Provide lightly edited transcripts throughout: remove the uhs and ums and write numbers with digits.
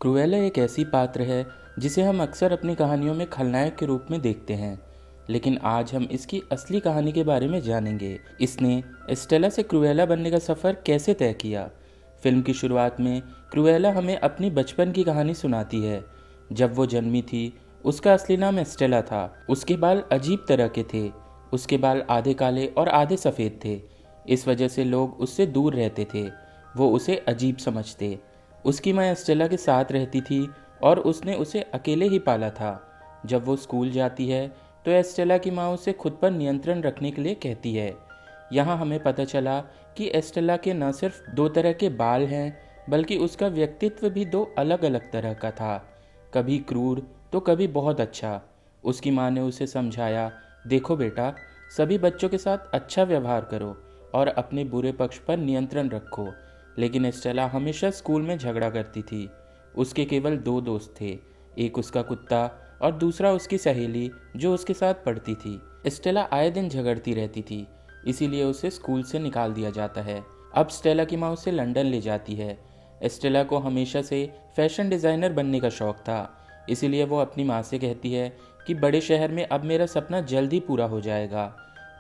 क्रूएला एक ऐसी पात्र है जिसे हम अक्सर अपनी कहानियों में खलनायक के रूप में देखते हैं। लेकिन आज हम इसकी असली कहानी के बारे में जानेंगे। इसने एस्टेला से क्रूएला बनने का सफ़र कैसे तय किया। फिल्म की शुरुआत में क्रूएला हमें अपनी बचपन की कहानी सुनाती है। जब वो जन्मी थी उसका असली नाम एस्टेला था। उसके बाल अजीब तरह के थे। उसके बाल आधे काले और आधे सफ़ेद थे। इस वजह से लोग उससे दूर रहते थे। वो उसे अजीब समझते। उसकी माँ एस्टेला के साथ रहती थी और उसने उसे अकेले ही पाला था। जब वो स्कूल जाती है तो एस्टेला की माँ उसे खुद पर नियंत्रण रखने के लिए कहती है। यहाँ हमें पता चला कि एस्टेला के न सिर्फ दो तरह के बाल हैं बल्कि उसका व्यक्तित्व भी दो अलग अलग तरह का था, कभी क्रूर तो कभी बहुत अच्छा। उसकी माँ ने उसे समझाया, देखो बेटा, सभी बच्चों के साथ अच्छा व्यवहार करो और अपने बुरे पक्ष पर नियंत्रण रखो। लेकिन एस्टेला हमेशा स्कूल में झगड़ा करती थी। उसके केवल दो दोस्त थे, एक उसका कुत्ता और दूसरा उसकी सहेली जो उसके साथ पढ़ती थी। एस्टेला आए दिन झगड़ती रहती थी, इसीलिए उसे स्कूल से निकाल दिया जाता है। अब स्टेला की माँ उसे लंदन ले जाती है। एस्टेला को हमेशा से फैशन डिज़ाइनर बनने का शौक था, इसीलिए वो अपनी माँ से कहती है कि बड़े शहर में अब मेरा सपना जल्द ही पूरा हो जाएगा।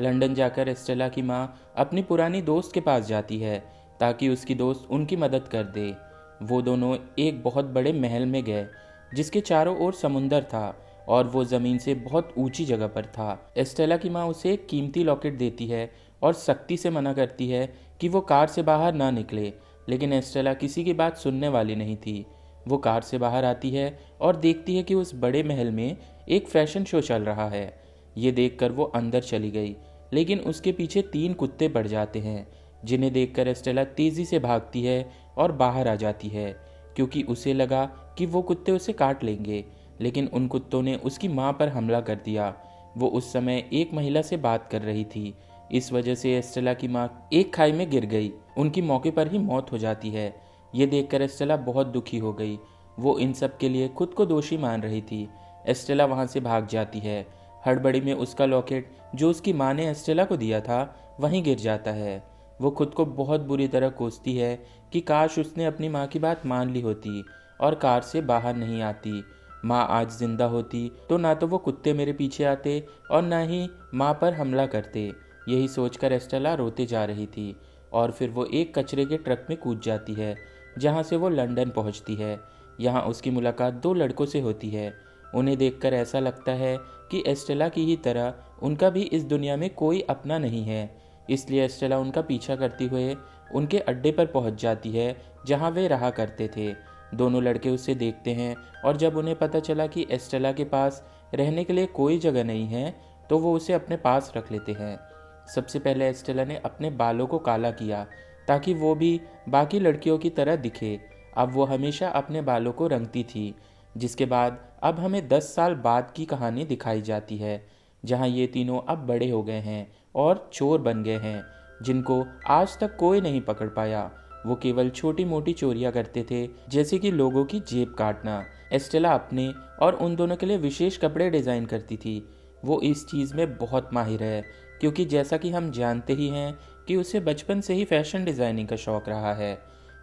लंदन जाकर एस्टेला की माँ अपनी पुरानी दोस्त के पास जाती है ताकि उसकी दोस्त उनकी मदद कर दे। वो दोनों एक बहुत बड़े महल में गए जिसके चारों ओर समुंदर था और वो ज़मीन से बहुत ऊंची जगह पर था। एस्टेला की माँ उसे एक कीमती लॉकेट देती है और सख्ती से मना करती है कि वो कार से बाहर ना निकले, लेकिन एस्टेला किसी की बात सुनने वाली नहीं थी। वो कार से बाहर आती है और देखती है कि उस बड़े महल में एक फैशन शो चल रहा है। ये देखकर वो अंदर चली गई, लेकिन उसके पीछे तीन कुत्ते पड़ जाते हैं जिन्हें देखकर एस्टेला तेज़ी से भागती है और बाहर आ जाती है क्योंकि उसे लगा कि वो कुत्ते उसे काट लेंगे। लेकिन उन कुत्तों ने उसकी माँ पर हमला कर दिया। वो उस समय एक महिला से बात कर रही थी। इस वजह से एस्टेला की माँ एक खाई में गिर गई। उनकी मौके पर ही मौत हो जाती है। ये देखकर एस्टेला बहुत दुखी हो गई। वो इन सब के लिए खुद को दोषी मान रही थी। एस्टेला वहाँ से भाग जाती है। हड़बड़ी में उसका लॉकेट जो उसकी माँ ने एस्टेला को दिया था वहीं गिर जाता है। वो खुद को बहुत बुरी तरह कोसती है कि काश उसने अपनी माँ की बात मान ली होती और कार से बाहर नहीं आती। माँ आज जिंदा होती तो ना तो वो कुत्ते मेरे पीछे आते और ना ही माँ पर हमला करते। यही सोचकर एस्टेला रोते जा रही थी और फिर वो एक कचरे के ट्रक में कूद जाती है जहाँ से वो लंदन पहुँचती है। यहाँ उसकी मुलाकात दो लड़कों से होती है। उन्हें देखकर ऐसा लगता है कि एस्टेला की ही तरह उनका भी इस दुनिया में कोई अपना नहीं है। इसलिए एस्टेला उनका पीछा करते हुए उनके अड्डे पर पहुंच जाती है जहां वे रहा करते थे। दोनों लड़के उसे देखते हैं और जब उन्हें पता चला कि एस्टेला के पास रहने के लिए कोई जगह नहीं है तो वो उसे अपने पास रख लेते हैं। सबसे पहले एस्टेला ने अपने बालों को काला किया ताकि वो भी बाकी लड़कियों की तरह दिखे। अब वो हमेशा अपने बालों को रंगती थी। जिसके बाद अब हमें 10 साल बाद की कहानी दिखाई जाती है जहां ये तीनों अब बड़े हो गए हैं और चोर बन गए हैं जिनको आज तक कोई नहीं पकड़ पाया। वो केवल छोटी मोटी चोरियां करते थे, जैसे कि लोगों की जेब काटना। एस्टेला अपने और उन दोनों के लिए विशेष कपड़े डिज़ाइन करती थी। वो इस चीज़ में बहुत माहिर है क्योंकि जैसा कि हम जानते ही हैं कि उसे बचपन से ही फैशन डिज़ाइनिंग का शौक़ रहा है।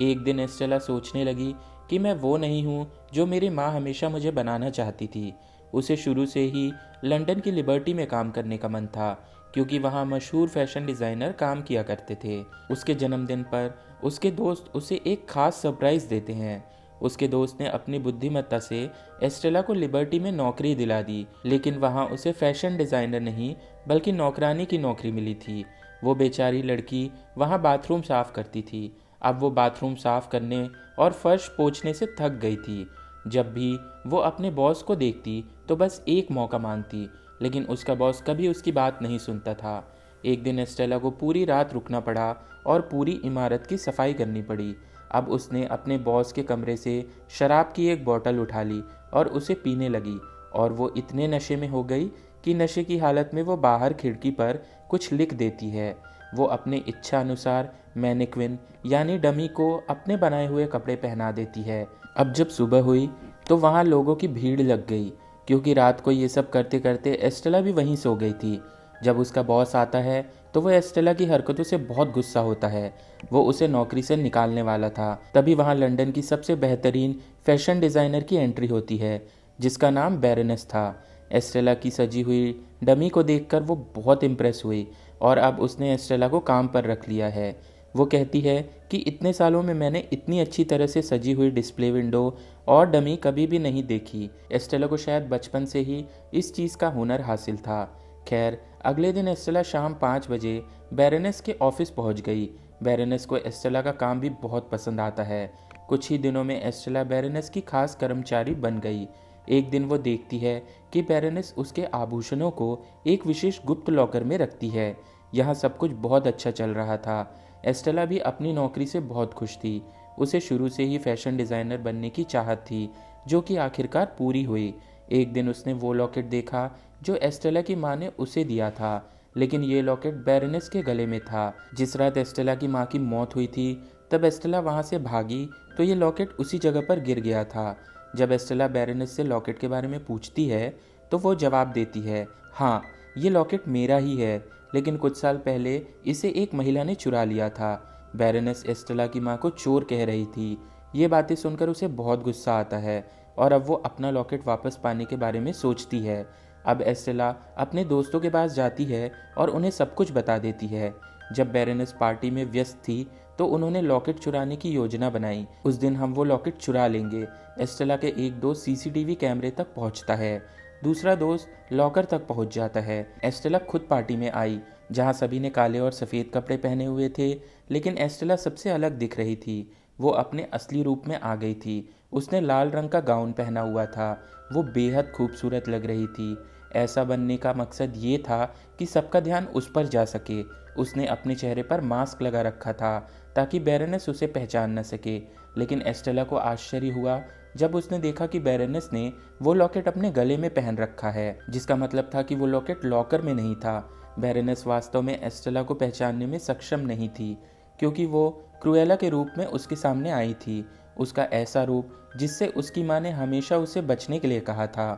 एक दिन एस्टेला सोचने लगी कि मैं वो नहीं हूँ जो मेरी माँ हमेशा मुझे बनाना चाहती थी। उसे शुरू से ही लंदन की लिबर्टी में काम करने का मन था क्योंकि वहाँ मशहूर फैशन डिज़ाइनर काम किया करते थे। उसके जन्मदिन पर उसके दोस्त उसे एक खास सरप्राइज़ देते हैं। उसके दोस्त ने अपनी बुद्धिमत्ता से एस्टेला को लिबर्टी में नौकरी दिला दी, लेकिन वहाँ उसे फैशन डिज़ाइनर नहीं बल्कि नौकरानी की नौकरी मिली थी। वो बेचारी लड़की वहाँ बाथरूम साफ़ करती थी। अब वो बाथरूम साफ़ करने और फर्श पोंछने से थक गई थी। जब भी वो अपने बॉस को देखती तो बस एक मौका मांगती, लेकिन उसका बॉस कभी उसकी बात नहीं सुनता था। एक दिन एस्टेला को पूरी रात रुकना पड़ा और पूरी इमारत की सफाई करनी पड़ी। अब उसने अपने बॉस के कमरे से शराब की एक बोतल उठा ली और उसे पीने लगी और वो इतने नशे में हो गई कि नशे की हालत में वो बाहर खिड़की पर कुछ लिख देती है। वो अपने इच्छा अनुसार मैनिक्विन यानी डमी को अपने बनाए हुए कपड़े पहना देती है। अब जब सुबह हुई तो वहाँ लोगों की भीड़ लग गई क्योंकि रात को ये सब करते करते एस्टेला भी वहीं सो गई थी। जब उसका बॉस आता है तो वह एस्टेला की हरकतों से बहुत गुस्सा होता है। वो उसे नौकरी से निकालने वाला था। तभी वहाँ लंदन की सबसे बेहतरीन फैशन डिज़ाइनर की एंट्री होती है जिसका नाम बैरोनेस था। एस्टेला की सजी हुई डमी को देखकर वो बहुत इम्प्रेस हुई और अब उसने एस्टेला को काम पर रख लिया है। वो कहती है कि इतने सालों में मैंने इतनी अच्छी तरह से सजी हुई डिस्प्ले विंडो और डमी कभी भी नहीं देखी। एस्टेला को शायद बचपन से ही इस चीज़ का हुनर हासिल था। खैर, अगले दिन एस्टेला शाम 5 बजे बैरोनेस के ऑफिस पहुंच गई। बैरोनेस को एस्टेला का काम भी बहुत पसंद आता है। कुछ ही दिनों में एस्टेला बैरोनेस की खास कर्मचारी बन गई। एक दिन वो देखती है कि बैरोनेस उसके आभूषणों को एक विशेष गुप्त लॉकर में रखती है। यहाँ सब कुछ बहुत अच्छा चल रहा था। एस्टेला भी अपनी नौकरी से बहुत खुश थी। उसे शुरू से ही फैशन डिज़ाइनर बनने की चाहत थी, जो कि आखिरकार पूरी हुई। एक दिन उसने वो लॉकेट देखा जो एस्टेला की माँ ने उसे दिया था, लेकिन ये लॉकेट बैरोनेस के गले में था। जिस रात एस्टेला की माँ की मौत हुई थी, तब एस्टेला वहाँ से भागी तो ये लॉकेट उसी जगह पर गिर गया था। जब एस्टेला बैरोनेस से लॉकेट के बारे में पूछती है तो वो जवाब देती है, हाँ, ये लॉकेट मेरा ही है, लेकिन कुछ साल पहले इसे एक महिला ने चुरा लिया था। बैरोनेस एस्टेला की माँ को चोर कह रही थी। ये बातें सुनकर उसे बहुत गुस्सा आता है और अब वो अपना लॉकेट वापस पाने के बारे में सोचती है। अब एस्टेला अपने दोस्तों के पास जाती है और उन्हें सब कुछ बता देती है। जब बैरोनेस पार्टी में व्यस्त थी तो उन्होंने लॉकेट चुराने की योजना बनाई। उस दिन हम वो लॉकेट चुरा लेंगे। एस्टेला के एक दोस्त सीसीटीवी कैमरे तक पहुंचता है, दूसरा दोस्त लॉकर तक पहुंच जाता है। एस्टेला खुद पार्टी में आई, जहां सभी ने काले और सफ़ेद कपड़े पहने हुए थे, लेकिन एस्टेला सबसे अलग दिख रही थी। वो अपने असली रूप में आ गई थी। उसने लाल रंग का गाउन पहना हुआ था। वो बेहद खूबसूरत लग रही थी। ऐसा बनने का मकसद ये था कि सबका ध्यान उस पर जा सके। उसने अपने चेहरे पर मास्क लगा रखा था ताकि बैरोनेस उसे पहचान न सके, लेकिन एस्टेला को आश्चर्य हुआ जब उसने देखा कि बैरोनेस ने वो लॉकेट अपने गले में पहन रखा है, जिसका मतलब था कि वो लॉकेट लॉकर में नहीं था। बैरोनेस वास्तव में एस्टेला को पहचानने में सक्षम नहीं थी, क्योंकि वो क्रुएला के रूप में उसके सामने आई थी। उसका ऐसा रूप जिससे उसकी माँ ने हमेशा उसे बचने के लिए कहा था।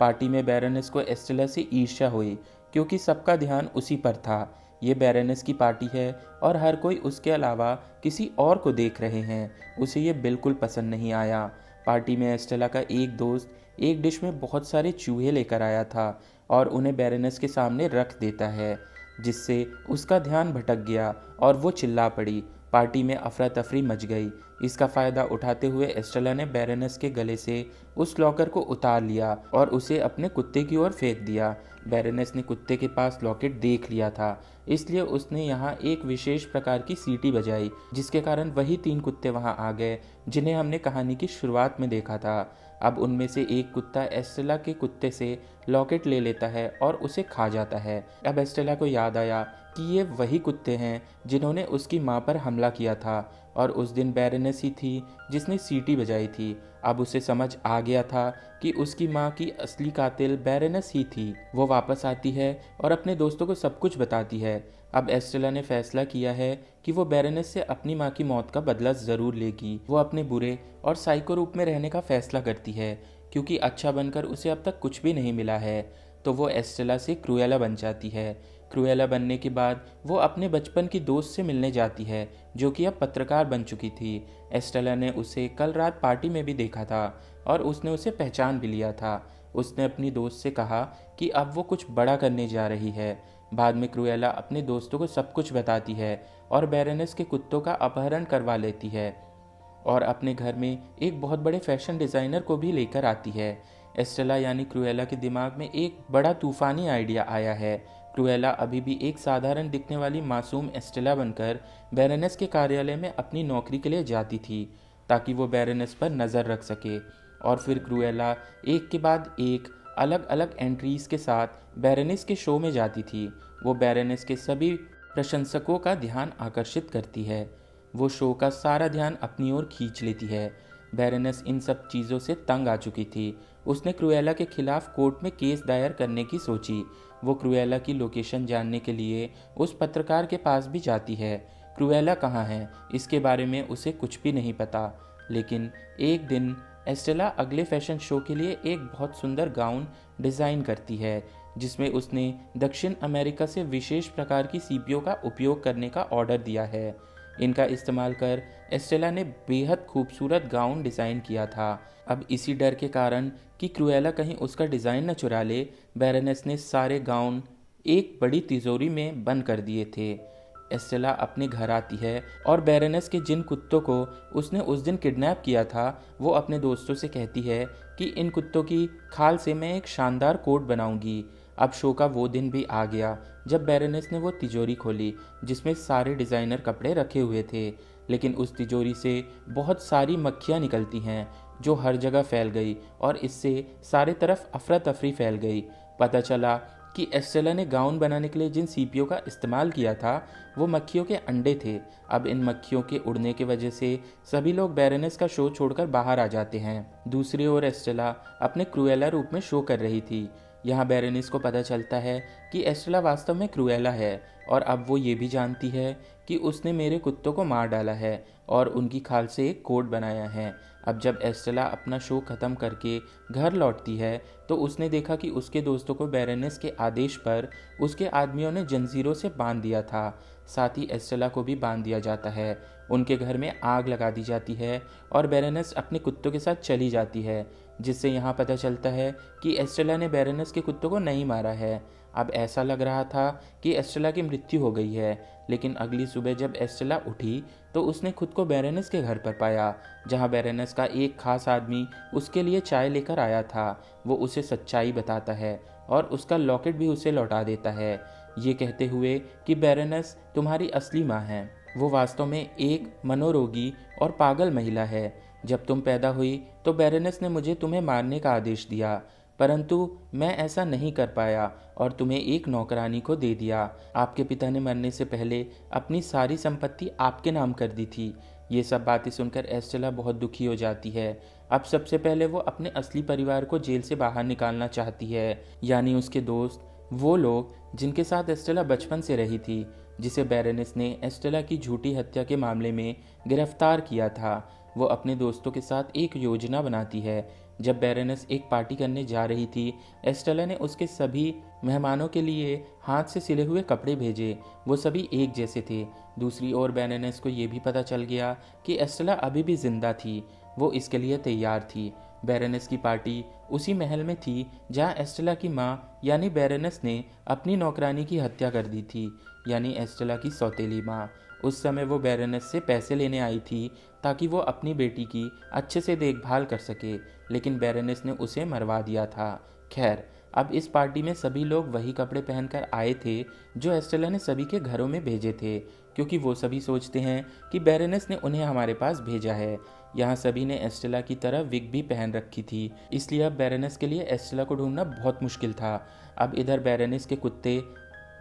पार्टी में बैरोनेस को एस्टेला से ईर्ष्या हुई, क्योंकि सबका ध्यान उसी पर था। ये बैरोनेस की पार्टी है और हर कोई उसके अलावा किसी और को देख रहे हैं। उसे ये बिल्कुल पसंद नहीं आया। पार्टी में एस्टेला का एक दोस्त एक डिश में बहुत सारे चूहे लेकर आया था और उन्हें बैरोनेस के सामने रख देता है, जिससे उसका ध्यान भटक गया और वो चिल्ला पड़ी। पार्टी में अफरा तफरी मच गई। इसका फ़ायदा उठाते हुए एस्टेला ने बैरोनेस के गले से उस लॉकर को उतार लिया और उसे अपने कुत्ते की ओर फेंक दिया। बैरोनेस ने कुत्ते के पास लॉकेट देख लिया था, इसलिए उसने यहाँ एक विशेष प्रकार की सीटी बजाई, जिसके कारण वही 3 कुत्ते वहाँ आ गए जिन्हें हमने कहानी की शुरुआत में देखा था। अब उनमें से एक कुत्ता एस्टेला के कुत्ते से लॉकेट ले लेता है और उसे खा जाता है। अब एस्टेला को याद आया कि ये वही कुत्ते हैं जिन्होंने उसकी माँ पर हमला किया था और उस दिन बैरोनेस ही थी जिसने सीटी बजाई थी। अब उसे समझ आ गया था कि उसकी माँ की असली कातिल बैरोनेस ही थी। वो वापस आती है और अपने दोस्तों को सब कुछ बताती है। अब एस्टेला ने फैसला किया है कि वो बैरोनेस से अपनी माँ की मौत का बदला ज़रूर लेगी। वो अपने बुरे और साइको रूप में रहने का फैसला करती है, क्योंकि अच्छा बनकर उसे अब तक कुछ भी नहीं मिला है। तो वो एस्टेला से क्रुएला बन जाती है। क्रुएला बनने के बाद वो अपने बचपन की दोस्त से मिलने जाती है, जो कि अब पत्रकार बन चुकी थी। एस्टेला ने उसे कल रात पार्टी में भी देखा था और उसने उसे पहचान भी लिया था। उसने अपनी दोस्त से कहा कि अब वो कुछ बड़ा करने जा रही है। बाद में क्रुएला अपने दोस्तों को सब कुछ बताती है और बैरोनेस के कुत्तों का अपहरण करवा लेती है और अपने घर में एक बहुत बड़े फैशन डिज़ाइनर को भी लेकर आती है। एस्टेला यानी क्रुएला के दिमाग में एक बड़ा तूफानी आइडिया आया है। क्रुएला अभी भी एक साधारण दिखने वाली मासूम एस्टेला बनकर बैरोनेस के कार्यालय में अपनी नौकरी के लिए जाती थी, ताकि वो बैरोनेस पर नज़र रख सके। और फिर क्रुएला एक के बाद एक अलग अलग एंट्रीज के साथ बैरोनेस के शो में जाती थी। वो बैरोनेस के सभी प्रशंसकों का ध्यान आकर्षित करती है। वो शो का सारा ध्यान अपनी ओर खींच लेती है। बैरोनेस इन सब चीज़ों से तंग आ चुकी थी। उसने क्रुएला के खिलाफ कोर्ट में केस दायर करने की सोची। वो क्रुएला की लोकेशन जानने के लिए उस पत्रकार के पास भी जाती है। क्रुएला कहाँ है, इसके बारे में उसे कुछ भी नहीं पता। लेकिन एक दिन एस्टेला अगले फैशन शो के लिए एक बहुत सुंदर गाउन डिज़ाइन करती है, जिसमें उसने दक्षिण अमेरिका से विशेष प्रकार की सीपियों का उपयोग करने का ऑर्डर दिया है। इनका इस्तेमाल कर एस्टेला ने बेहद खूबसूरत गाउन डिज़ाइन किया था। अब इसी डर के कारण कि क्रूएला कहीं उसका डिज़ाइन न चुरा ले, बैरोनेस ने सारे गाउन एक बड़ी तिजोरी में बंद कर दिए थे। एस्टेला अपने घर आती है और बैरोनेस के जिन कुत्तों को उसने उस दिन किडनैप किया था, वो अपने दोस्तों से कहती है कि इन कुत्तों की खाल से मैं एक शानदार कोट बनाऊंगी। अब शो का वो दिन भी आ गया जब बैरोनेस ने वो तिजोरी खोली जिसमें सारे डिज़ाइनर कपड़े रखे हुए थे, लेकिन उस तिजोरी से बहुत सारी मक्खियाँ निकलती हैं जो हर जगह फैल गई और इससे सारे तरफ अफरा तफरी फैल गई। पता चला कि एस्टेला ने गाउन बनाने के लिए जिन सीपियों का इस्तेमाल किया था वो मक्खियों के अंडे थे। अब इन मक्खियों के उड़ने की वजह से सभी लोग बैरोनेस का शो छोड़कर बाहर आ जाते हैं। दूसरी ओर एस्टेला अपने क्रूएला रूप में शो कर रही थी। यहाँ बैरोनेस को पता चलता है कि एस्टेला वास्तव में क्रूएला है और अब वो ये भी जानती है कि उसने मेरे कुत्तों को मार डाला है और उनकी खाल से एक कोट बनाया है। अब जब एस्टेला अपना शो ख़त्म करके घर लौटती है तो उसने देखा कि उसके दोस्तों को बैरोनेस के आदेश पर उसके आदमियों ने जंजीरों से बांध दिया था। साथ ही एस्टेला को भी बांध दिया जाता है। उनके घर में आग लगा दी जाती है और बैरोनेस अपने कुत्तों के साथ चली जाती है, जिससे यहाँ पता चलता है कि एस्टेला ने बैरोनेस के कुत्तों को नहीं मारा है। अब ऐसा लग रहा था कि एस्टेला की मृत्यु हो गई है, लेकिन अगली सुबह जब एस्टेला उठी तो उसने खुद को बैरोनेस के घर पर पाया, जहाँ बैरोनेस का एक खास आदमी उसके लिए चाय लेकर आया था। वो उसे सच्चाई बताता है और उसका लॉकेट भी उसे लौटा देता है, ये कहते हुए कि बैरोनेस तुम्हारी असली माँ है। वो वास्तव में एक मनोरोगी और पागल महिला है। जब तुम पैदा हुई तो बैरोनेस ने मुझे तुम्हें मारने का आदेश दिया, परंतु मैं ऐसा नहीं कर पाया और तुम्हें एक नौकरानी को दे दिया। आपके पिता ने मरने से पहले अपनी सारी संपत्ति आपके नाम कर दी थी। ये सब बातें सुनकर एस्टेला बहुत दुखी हो जाती है। अब सबसे पहले वो अपने असली परिवार को जेल से बाहर निकालना चाहती है, यानी उसके दोस्त, वो लोग जिनके साथ एस्टेला बचपन से रही थी, जिसे बैरोनेस ने एस्टेला की झूठी हत्या के मामले में गिरफ्तार किया था। वो अपने दोस्तों के साथ एक योजना बनाती है। जब बैरोनेस एक पार्टी करने जा रही थी, एस्टेला ने उसके सभी मेहमानों के लिए हाथ से सिले हुए कपड़े भेजे। वो सभी एक जैसे थे। दूसरी ओर बैरोनेस को ये भी पता चल गया कि एस्टेला अभी भी जिंदा थी। वो इसके लिए तैयार थी। बैरोनेस की पार्टी उसी महल में थी जहाँ एस्टेला की माँ यानी बैरोनेस ने अपनी नौकरानी की हत्या कर दी थी, यानी एस्टेला की सौतेली माँ। उस समय वो बैरोनेस से पैसे लेने आई थी ताकि वो अपनी बेटी की अच्छे से देखभाल कर सके, लेकिन बैरोनेस ने उसे मरवा दिया था। खैर, अब इस पार्टी में सभी लोग वही कपड़े पहनकर आए थे जो एस्टेला ने सभी के घरों में भेजे थे, क्योंकि वो सभी सोचते हैं कि बैरोनेस ने उन्हें हमारे पास भेजा है। यहाँ सभी ने एस्टेला की तरह विग भी पहन रखी थी, इसलिए अब बैरोनेस के लिए एस्टेला को ढूंढना बहुत मुश्किल था। अब इधर बैरोनेस के कुत्ते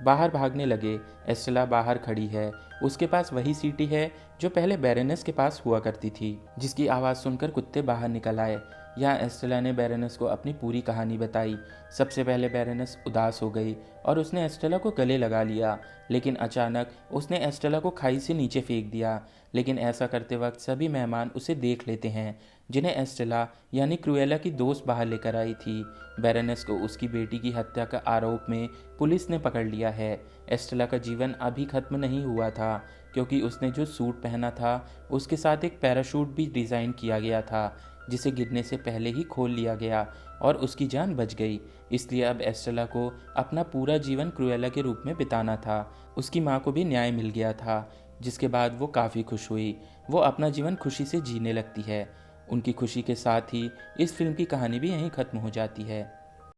बाहर भागने लगे। एस्टेला बाहर खड़ी है। उसके पास वही सीटी है जो पहले बैरोनेस के पास हुआ करती थी, जिसकी आवाज़ सुनकर कुत्ते बाहर निकल आए। यहाँ एस्टेला ने बैरोनेस को अपनी पूरी कहानी बताई। सबसे पहले बैरोनेस उदास हो गई और उसने एस्टेला को गले लगा लिया, लेकिन अचानक उसने एस्टेला को खाई से नीचे फेंक दिया। लेकिन ऐसा करते वक्त सभी मेहमान उसे देख लेते हैं, जिन्हें एस्टेला यानी क्रूएला की दोस्त बाहर लेकर आई थी। बैरोनेस को उसकी बेटी की हत्या का आरोप में पुलिस ने पकड़ लिया है। एस्टेला का जीवन अभी खत्म नहीं हुआ था, क्योंकि उसने जो सूट पहना था उसके साथ एक पैराशूट भी डिज़ाइन किया गया था, जिसे गिरने से पहले ही खोल लिया गया और उसकी जान बच गई। इसलिए अब एस्टेला को अपना पूरा जीवन क्रूएला के रूप में बिताना था। उसकी माँ को भी न्याय मिल गया था, जिसके बाद वो काफ़ी खुश हुई। वो अपना जीवन खुशी से जीने लगती है। उनकी खुशी के साथ ही इस फिल्म की कहानी भी यहीं ख़त्म हो जाती है।